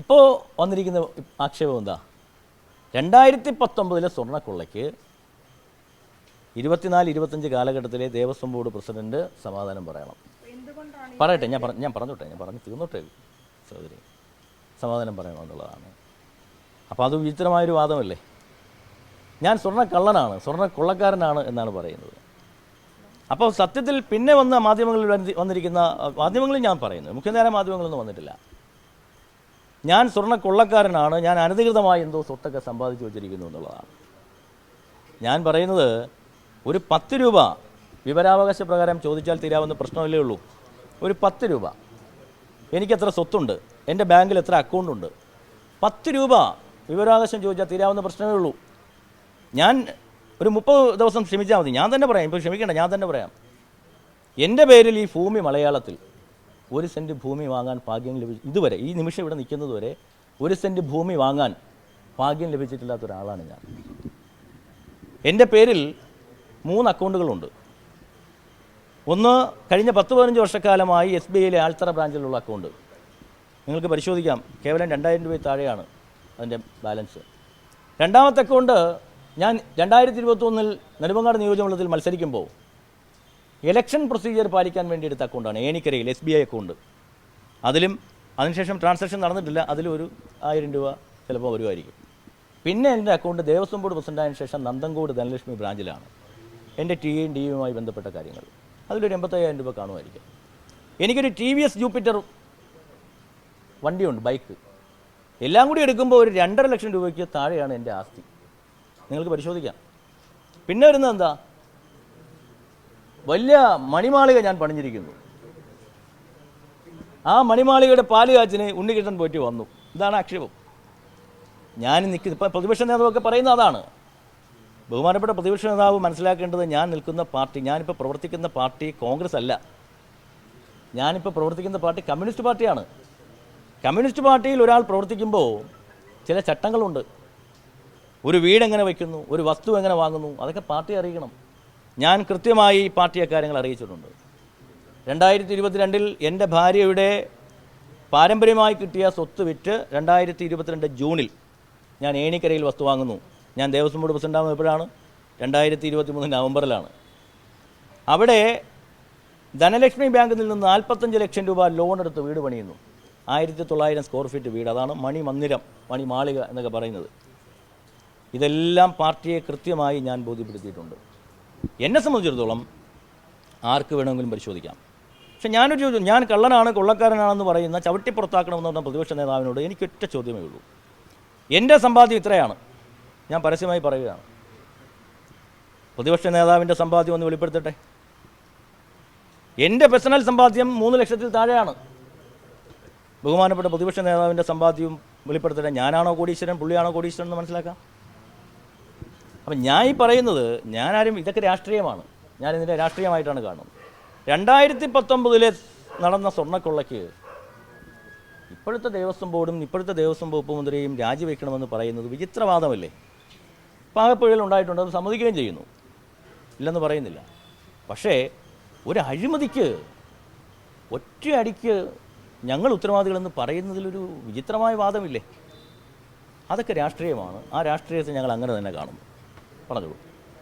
ഇപ്പോൾ വന്നിരിക്കുന്ന ആക്ഷേപം എന്താ? 2019 സ്വർണ്ണക്കൊള്ളയ്ക്ക് 24-25 കാലഘട്ടത്തിലെ ദേവസ്വം ബോർഡ് പ്രസിഡന്റ് സമാധാനം പറയണം. പറയട്ടെ, ഞാൻ പറഞ്ഞു തീർന്നോട്ടെ സഹോദരി. സമാധാനം പറയണമെന്നുള്ളതാണ്. അപ്പോൾ അത് വിചിത്രമായൊരു വാദമല്ലേ? ഞാൻ സ്വർണ്ണക്കള്ളനാണ്, സ്വർണ്ണക്കൊള്ളക്കാരനാണ് എന്നാണ് പറയുന്നത്. അപ്പോൾ സത്യത്തിൽ പിന്നെ വന്ന മാധ്യമങ്ങളിൽ വന്നിരിക്കുന്ന മാധ്യമങ്ങളിൽ ഞാൻ പറയുന്നത്, മുഖ്യധാര മാധ്യമങ്ങളൊന്നും വന്നിട്ടില്ല. ഞാൻ സ്വർണ്ണക്കൊള്ളക്കാരനാണ്, ഞാൻ അനധികൃതമായി എന്തോ സ്വത്തൊക്കെ സമ്പാദിച്ചു വച്ചിരിക്കുന്നു എന്നുള്ളതാണ്. ഞാൻ പറയുന്നത് ഒരു 10 രൂപ വിവരാവകാശ പ്രകാരം ചോദിച്ചാൽ തീരാവുന്ന പ്രശ്നമല്ലേ ഉള്ളൂ. ഒരു 10 രൂപ, എനിക്കെത്ര സ്വത്തുണ്ട്, എൻ്റെ ബാങ്കിൽ എത്ര അക്കൗണ്ടുണ്ട്, 10 രൂപ വിവരാവകാശം ചോദിച്ചാൽ തീരാവുന്ന പ്രശ്നമേ ഉള്ളൂ. ഞാൻ ഒരു 30 ദിവസം ക്ഷമിച്ചാൽ മതി. ഞാൻ തന്നെ പറയാം, ഇപ്പോൾ ക്ഷമിക്കേണ്ട, ഞാൻ തന്നെ പറയാം. എൻ്റെ പേരിൽ ഈ ഭൂമി മലയാളത്തിൽ 1 സെൻറ്റ് ഭൂമി വാങ്ങാൻ ഭാഗ്യം ലഭിച്ചു ഇതുവരെ, ഈ നിമിഷം ഇവിടെ നിൽക്കുന്നത് വരെ 1 സെൻറ്റ് ഭൂമി വാങ്ങാൻ ഭാഗ്യം ലഭിച്ചിട്ടില്ലാത്ത ഒരാളാണ് ഞാൻ. എൻ്റെ പേരിൽ 3 അക്കൗണ്ടുകളുണ്ട്. ഒന്ന് കഴിഞ്ഞ 10-15 വർഷക്കാലമായി SBIയിലെ ആൽത്തറ ബ്രാഞ്ചിലുള്ള അക്കൗണ്ട്. നിങ്ങൾക്ക് പരിശോധിക്കാം, കേവലം 2000 രൂപയിൽ താഴെയാണ് അതിൻ്റെ ബാലൻസ്. രണ്ടാമത്തെ അക്കൗണ്ട് ഞാൻ 2021 നെടുമങ്ങാട് നിയോജകമണ്ഡലത്തിൽ മത്സരിക്കുമ്പോൾ ഇലക്ഷൻ പ്രൊസീജിയർ പാലിക്കാൻ വേണ്ടി എടുത്ത അക്കൗണ്ടാണ് ഏണിക്കരയിൽ SBI അക്കൗണ്ട്. അതിനുശേഷം ട്രാൻസാക്ഷൻ നടന്നിട്ടില്ല, അതിലൊരു 1000 രൂപ ചിലപ്പോൾ വരുമായിരിക്കും. പിന്നെ എൻ്റെ അക്കൗണ്ട് ദേവസ്വം ബോർഡ് പ്രസിഡൻ്റായതിനു ശേഷം നന്ദൻകോട് ധനലക്ഷ്മി ബ്രാഞ്ചിലാണ്. എൻ്റെ ടിയുമായി ബന്ധപ്പെട്ട കാര്യങ്ങൾ, അതിലൊരു 85,000 രൂപ കാണുമായിരിക്കും. എനിക്കൊരു TVS ജൂപ്പിറ്റർ വണ്ടിയുണ്ട്, ബൈക്ക്. എല്ലാം കൂടി എടുക്കുമ്പോൾ ഒരു 2.5 ലക്ഷം രൂപയ്ക്ക് താഴെയാണ് എൻ്റെ ആസ്തി. നിങ്ങൾക്ക് പരിശോധിക്കാം. പിന്നെ വരുന്നത് എന്താ? വലിയ മണിമാളിക ഞാൻ പണിഞ്ഞിരിക്കുന്നു. ആ മണിമാളികയുടെ പാല് കാച്ചിന് ഉണ്ണികൃഷ്ണൻ പോയിട്ട് വന്നു. ഇതാണ് ആക്ഷേപം. ഞാൻ നിൽക്കുന്നത്, ഇപ്പോൾ പ്രതിപക്ഷ നേതാവൊക്കെ പറയുന്ന അതാണ്. ബഹുമാനപ്പെട്ട പ്രതിപക്ഷ നേതാവ് മനസ്സിലാക്കേണ്ടത്, ഞാൻ നിൽക്കുന്ന പാർട്ടി, ഞാനിപ്പോൾ പ്രവർത്തിക്കുന്ന പാർട്ടി കോൺഗ്രസ് അല്ല. ഞാനിപ്പോൾ പ്രവർത്തിക്കുന്ന പാർട്ടി കമ്മ്യൂണിസ്റ്റ് പാർട്ടിയാണ്. കമ്മ്യൂണിസ്റ്റ് പാർട്ടിയിൽ ഒരാൾ പ്രവർത്തിക്കുമ്പോൾ ചില ചട്ടങ്ങളുണ്ട്. ഒരു വീട് എങ്ങനെ വയ്ക്കുന്നു, ഒരു വസ്തു എങ്ങനെ വാങ്ങുന്നു, അതൊക്കെ പാർട്ടി അറിയിക്കണം. ഞാൻ കൃത്യമായി പാർട്ടി അക്കാര്യങ്ങൾ അറിയിച്ചിട്ടുണ്ട്. 2022 എൻ്റെ ഭാര്യയുടെ പാരമ്പര്യമായി കിട്ടിയ സ്വത്ത് വിറ്റ് 2022 ജൂണിൽ ഞാൻ ഏണിക്കരയിൽ വസ്തു വാങ്ങുന്നു. ഞാൻ ദേവസ്വം ബോർഡ് പ്രസിഡൻ്റാകുന്നത് എപ്പോഴാണ്? 2023 നവംബറിലാണ്. അവിടെ ധനലക്ഷ്മി ബാങ്കിൽ നിന്ന് 45 ലക്ഷം രൂപ ലോൺ എടുത്ത് വീട് പണിയുന്നു. 1900 സ്ക്വയർ ഫീറ്റ് വീട്. അതാണ് മണിമന്ദിരം, മണിമാളിക എന്നൊക്കെ പറയുന്നത്. ഇതെല്ലാം പാർട്ടിയെ കൃത്യമായി ഞാൻ ബോധ്യപ്പെടുത്തിയിട്ടുണ്ട്. എന്നെ സംബന്ധിച്ചിടത്തോളം ആർക്ക് വേണമെങ്കിലും പരിശോധിക്കാം. പക്ഷെ ഞാൻ കള്ളനാണ്, കൊള്ളക്കാരനാണെന്ന് പറയുന്ന, ചവിട്ടിപ്പുറത്താക്കണമെന്ന് പറഞ്ഞ പ്രതിപക്ഷ നേതാവിനോട് എനിക്കൊറ്റ ചോദ്യമേ ഉള്ളൂ. എൻ്റെ സമ്പാദ്യം ഇത്രയാണ്, ഞാൻ പരസ്യമായി പറയുകയാണ്. പ്രതിപക്ഷ നേതാവിൻ്റെ സമ്പാദ്യം ഒന്ന് വെളിപ്പെടുത്തട്ടെ. എൻ്റെ പേഴ്സണൽ സമ്പാദ്യം 3 ലക്ഷത്തിൽ താഴെയാണ്. ബഹുമാനപ്പെട്ട പ്രതിപക്ഷ നേതാവിൻ്റെ സമ്പാദ്യവും വെളിപ്പെടുത്തട്ടെ. ഞാനാണോ കോടീശ്വരൻ, പുള്ളിയാണോ കോടീശ്വരൻ എന്ന് മനസ്സിലാക്കാം. അപ്പം ഞാൻ ഈ പറയുന്നത്, ഞാനാരും, ഇതൊക്കെ രാഷ്ട്രീയമാണ്, ഞാനിതിൻ്റെ രാഷ്ട്രീയമായിട്ടാണ് കാണുന്നത്. 2019 നടന്ന സ്വർണ്ണക്കൊള്ളയ്ക്ക് ഇപ്പോഴത്തെ ദേവസ്വം ബോർഡും ഇപ്പോഴത്തെ ദേവസ്വം വകുപ്പ് മന്ത്രിയും രാജിവെക്കണമെന്ന് പറയുന്നത് വിചിത്രവാദമല്ലേ? പാകപ്പിഴകൾ ഉണ്ടായിട്ടുണ്ട്, അത് സമ്മതിക്കുകയും ചെയ്യുന്നു, ഇല്ലെന്ന് പറയുന്നില്ല. പക്ഷേ ഒരു അഴിമതിക്ക് ഒറ്റയടിക്ക് ഞങ്ങൾ ഉത്തരവാദികളെന്ന് പറയുന്നതിലൊരു വിചിത്രമായ വാദമില്ലേ? അതൊക്കെ രാഷ്ട്രീയമാണ്. ആ രാഷ്ട്രീയത്തെ ഞങ്ങൾ അങ്ങനെ തന്നെ കാണുന്നു. പറഞ്ഞോളൂ.